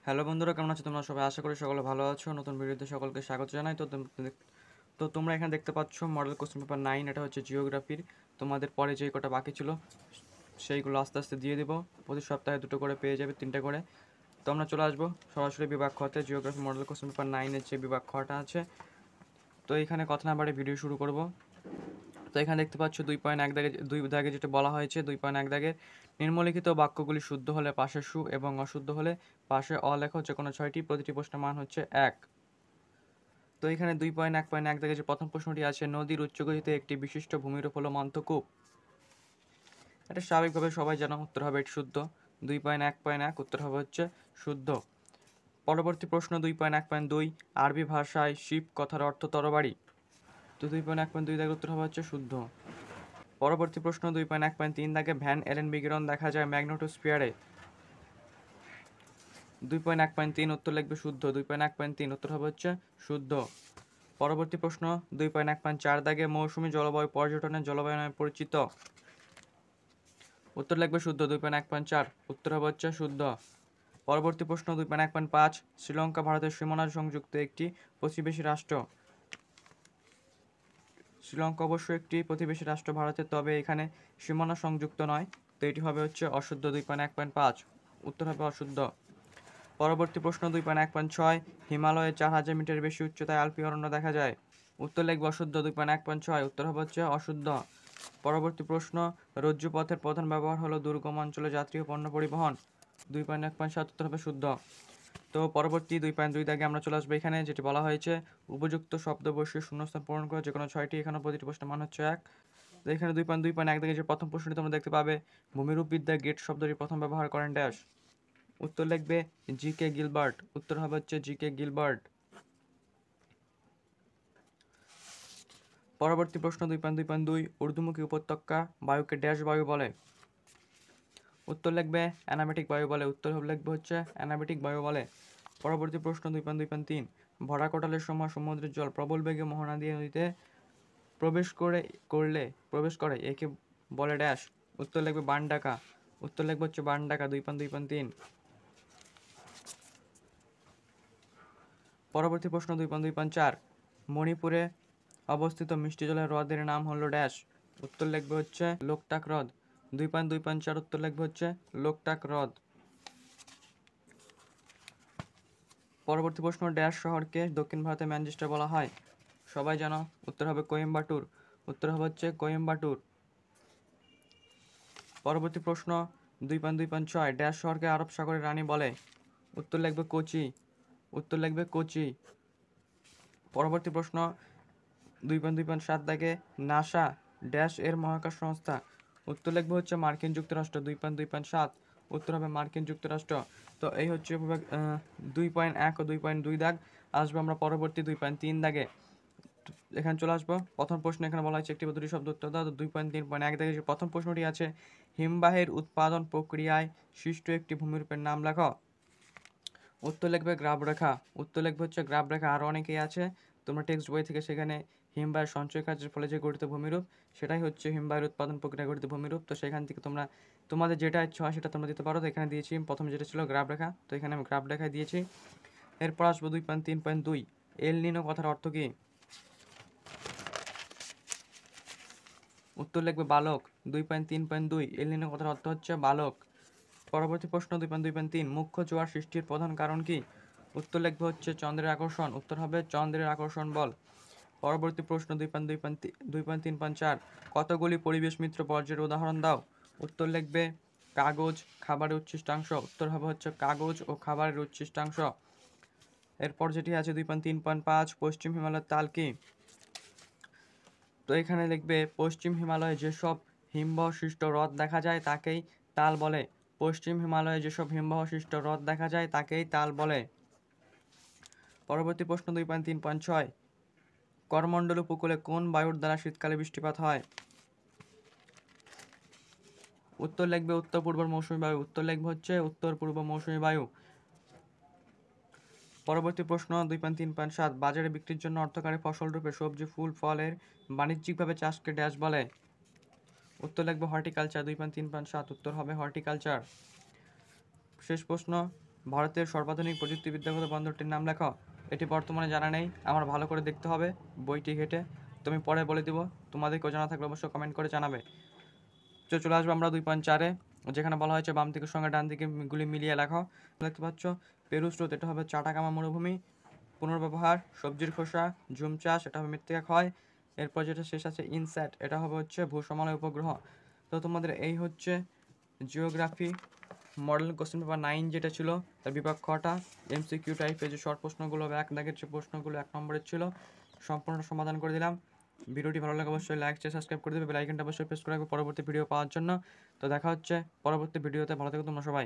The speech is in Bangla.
হ্যালো বন্ধুরা, কেমন আছো তোমরা সবাই? আশা করি সকলে ভালো আছো। নতুন ভিডিওতে সকলকে স্বাগত জানাই। তো তোমরা এখানে দেখতে পাচ্ছ মডেল কোশ্চেন পেপার 9। এটা হচ্ছে জিওগ্রাফির। তোমাদের পরে যেই কটা বাকি ছিল সেইগুলো আস্তে আস্তে দিয়ে দিব। প্রতি সপ্তাহে দুটো করে পেয়ে যাবে, 3টে করে। তো আমরা চলে আসবো সরাসরি বিভাগ খতে। জিওগ্রাফি মডেল কোশ্চেন পেপার 9-এর যে বিভাগ খটা আছে, তো এখানে কথা না বাড়িয়ে ভিডিও শুরু করব। তো এখানে দেখতে পাচ্ছ 2.1 দাগে, 2 দাগে যেটা বলা হয়েছে, 2.1 দাগের নিম্নলিখিত বাক্যগুলি শুদ্ধ হলে পাশে সু এবং অশুদ্ধ হলে পাশে অ লেখো। যে কোনো 6টি, প্রতিটি প্রশ্নের মান হচ্ছে 1। তো এখানে 2.1.1 দাগে যে প্রথম প্রশ্নটি আছে, নদীর উচ্চগতিতে একটি বিশিষ্ট ভূমিরূপ হলো মন্তকূপ। এটা স্বাভাবিকভাবে সবাই জানো, উত্তর হবে এটি শুদ্ধ। 2.1.1 উত্তর হবে হচ্ছে শুদ্ধ। পরবর্তী প্রশ্ন 2.1.2, আরবি ভাষায় শিপ কথার অর্থ তরবারি। তো 2.1.2 দাগের উত্তর হবে হচ্ছে শুদ্ধ। পরবর্তী প্রশ্ন 2.1.3 দাগে ভ্যান এলেন বিকিরণ দেখা যায় ম্যাগনেটোস্ফিয়ারে। 2.1.3 উত্তর লিখবে শুদ্ধ। 2.1.3 উত্তর হবে হচ্ছে শুদ্ধ। পরবর্তী প্রশ্ন 2.1.4 দাগে মৌসুমী জলবায়ু পর্যটনের জলবায়ু নামে পরিচিত। উত্তর লিখবে শুদ্ধ। 2.1.4 উত্তর হবে হচ্ছে শুদ্ধ। পরবর্তী প্রশ্ন 2.1.5, শ্রীলঙ্কা ভারতের সীমানা সংযুক্ত একটি প্রতিবেশী রাষ্ট্র। শ্রীলঙ্কা অবশ্যই একটি প্রতিবেশী রাষ্ট্র ভারতের, তবে এখানে সীমানা সংযুক্ত নয়। তো এটি হবে হচ্ছে অশুদ্ধ। 2.1.5 উত্তর হবে অশুদ্ধ। পরবর্তী প্রশ্ন 2.1.6, হিমালয়ে 4000 মিটার বেশি উচ্চতায় আলপি অরণ্য দেখা যায়। উত্তর লিখবে অশুদ্ধ। 2.1.6 উত্তর হবে হচ্ছে অশুদ্ধ। পরবর্তী প্রশ্ন, রজ্জুপথের প্রধান ব্যবহার হলো দুর্গম অঞ্চলে যাত্রী ও পণ্য পরিবহন। 2.1.7 উত্তর হবে শুদ্ধ। তো পরবর্তী 2.2 দাগে আমরা চলে আসবো। এখানে যেটি বলা হয়েছে, উপযুক্ত শব্দ বসিয়ে শূন্যস্থান পূরণ করে যে কোনো 6টি। এখানে প্রতিটি প্রশ্নের মান হচ্ছে 1। তো এখানে 2.2.1 দাগে যে প্রথম প্রশ্নটি তোমরা দেখতে পাবে, ভূমিরূপ বিদ্যায় গেট শব্দটি প্রথম ব্যবহার করেন ড্যাশ। উত্তর লিখবে জি.কে. গিলবার্ট। উত্তর হবে হচ্ছে জি.কে. গিলবার্ট। পরবর্তী প্রশ্ন 2.2.2, ঊর্ধ্বমুখী উপত্যকা বায়ুকে ড্যাশ বায়ু বলে। উত্তর লিখবে অ্যানাবেটিক বায়ু বলে। উত্তর লিখবে হচ্ছে অ্যানাবেটিক বায়ু বলে। পরবর্তী প্রশ্ন 2.2.3, ভরা কোটালের সময় সমুদ্রের জল প্রবল বেগে মোহনা দিয়ে নদীতে প্রবেশ করে একে বলে ড্যাশ। উত্তর লিখবে বান ডাকা। উত্তর লিখবে হচ্ছে বান ডাকা। 2.2.3। পরবর্তী প্রশ্ন 2.2.4, মণিপুরে অবস্থিত মিষ্টি জলের হ্রদের নাম হলো ড্যাশ। উত্তর লিখবে হচ্ছে লোকটাক হ্রদ। 2.2.4 উত্তর লিখবে হচ্ছে লোকটাক হ্রদ। পরবর্তী প্রশ্ন, ড্যাশ শহরকে দক্ষিণ ভারতে ম্যানচেস্টার বলা হয়। সবাই জানো, উত্তর হবে কোয়েম্বাটুর। উত্তর হবে হচ্ছে কোয়েম্বাটুর। পরবর্তী প্রশ্ন 2.2.6, ড্যাশ শহরকে আরব সাগরের রানী বলে। উত্তর লিখবে কোচি। উত্তর লিখবে কোচি। পরবর্তী প্রশ্ন 2.2.7 দাগে নাসা ড্যাশ এর মহাকাশ সংস্থা। উত্তর লিখবে হচ্ছে মার্কিন যুক্তরাষ্ট্র। 2.2.7 উত্তর হবে মার্কিন যুক্তরাষ্ট্র। তো এই হচ্ছে 2.1 ও 2.2 দাগ। আসবো আমরা পরবর্তী 2.3 দাগে। এখানে চলে আসবো। প্রথম প্রশ্ন এখানে বলা হয়েছে একটি বা দুটি শব্দ উত্তর দাও। তো 2.3.1 দাগে যে প্রথম প্রশ্নটি আছে, হিমবাহের উৎপাদন প্রক্রিয়ায় সৃষ্ট একটি ভূমিরূপের নাম লেখো। উত্তর লিখবে গ্রাব রেখা। উত্তর লিখবে হচ্ছে গ্রাব রেখা। আরও অনেকেই আছে, তোমরা টেক্সট বই থেকে সেখানে হিমবাহের সঞ্চয় কার্যের ফলে যে গঠিত ভূমিরূপ, সেটাই হচ্ছে হিমবাহের উৎপাদন প্রক্রিয়া গঠিত ভূমিরূপ। তো সেখান থেকে তোমরা তোমাদের যেটা ইচ্ছা হয় সেটা তোমরা দিতে পারো। তো এখানে দিয়েছি প্রথমে যেটা ছিল গ্রাব রেখা, তো এখানে আমি গ্রাব রেখায় দিয়েছি। এরপর আসবো 2.3.2, এল নিনো কথার অর্থ কী। উত্তর লিখবে বালক। 2.3.2, এল নিনো কথার অর্থ হচ্ছে বালক। পরবর্তী প্রশ্ন 2.2.3, মুখ্য জোয়ার সৃষ্টির প্রধান কারণ কি। উত্তর লিখবে হচ্ছে চন্দ্রের আকর্ষণ। উত্তর হবে চন্দ্রের আকর্ষণ বল। পরবর্তী প্রশ্ন 2.3.4, কতগুলি পরিবেশ মিত্র বর্জ্যের উদাহরণ দাও। উত্তর লিখবে কাগজ, খাবারের উচ্ছিষ্টাংশ। উত্তর হবে হচ্ছে কাগজ ও খাবারের উচ্ছিষ্টাংশ। এরপর যেটি আছে 2.3.5, পশ্চিম হিমালয়ের তাল কি। তো এখানে লিখবে পশ্চিম হিমালয়ে যেসব হিমবাহসৃষ্ট হ্রদ দেখা যায় তাকেই তাল বলে। পশ্চিম হিমালয়ে যেসব হিমবাহসৃষ্ট হ্রদ দেখা যায় তাকেই তাল বলে। পরবর্তী প্রশ্ন 2.3.6, করমণ্ডল উপকূলে কোন বায়ুর দ্বারা শীতকালে বৃষ্টিপাত হয়। উত্তর লিখবে উত্তর পূর্ব মৌসুমী বায়ু। উত্তর লিখবে হচ্ছে উত্তর পূর্ব মৌসুমী বায়ু। পরবর্তী প্রশ্ন 2.3.7, বাজারে বিক্রির জন্য অর্থকারী ফসল রূপে সবজি ফুল ফলের বাণিজ্যিকভাবে চাষকে ড্যাশ বলে। উত্তর লিখবে হর্টিকালচার। 2.3.7 উত্তর হবে হর্টিকালচার। শেষ প্রশ্ন, ভারতের সর্বাধুনিক প্রযুক্তিবিদ্যাগত বন্দরটির নাম লেখো। এটি বর্তমানে জানা নেই, আমার ভালো করে দেখতে হবে বইটি ঘেঁটে। তুমি পরে বলে দিব, তোমাদেরকেও জানা থাকলে অবশ্যই কমেন্ট করে জানাবে। চলে আসবো আমরা 2.4-এ, যেখানে বলা হয়েছে বাম দিকের সঙ্গে ডান দিকে গুলি মিলিয়ে লেখো। দেখতে পাচ্ছ পেরু স্রোত, এটা হবে চাটাকামা মরুভূমি। পুনর্ব্যবহার, সবজির খোসা, জুম চাষ, এটা হবে মৃত্তিকা ক্ষয়। এরপর যেটা শেষ আছে ইনস্যাট, এটা হবে হচ্ছে ভূসমলয় উপগ্রহ। তো তোমাদের এই হচ্ছে জিওগ্রাফি মডেল কোশ্চেন পেপার 9 যেটা ছিল তার বিভাগ খটা। MCQ টাইপের যে শর্ট প্রশ্নগুলো বা 1 দাগের যে প্রশ্নগুলো 1 নম্বরের ছিল সম্পূর্ণ সমাধান করে দিলাম। ভিডিওটি ভালো লাগে অবশ্যই লাইক শেয়ার সাবস্ক্রাইব করে দেবে, বেল আইকনটা অবশ্যই প্রেস করে রাখবে পরবর্তী ভিডিও পাওয়ার জন্য। তো দেখা হচ্ছে পরবর্তী ভিডিওতে, ভালো থেকো তোমরা সবাই।